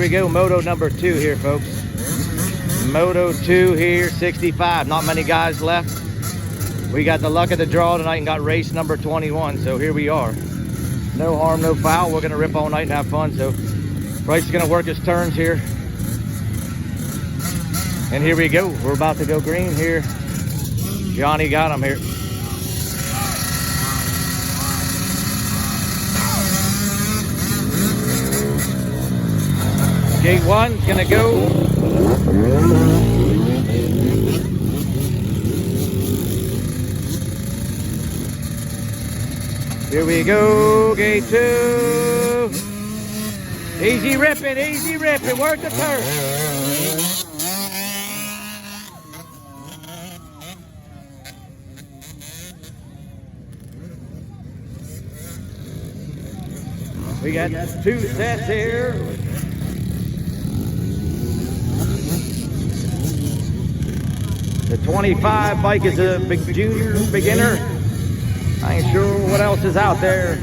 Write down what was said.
Here we go, moto number 2 here, folks. Moto 2 here, 65. Not many guys left. We got the luck of the draw tonight and got race number 21, so here we are. No harm, no foul. We're gonna rip all night and have fun, so Bryce is gonna work his turns here. And here we go. We're about to go green here. Johnny got him here. Gate 1's gonna go. Here we go, gate 2. Easy ripping, work the turn. We got 2 sets here. The 25 bike is a big junior beginner. I ain't sure what else is out there.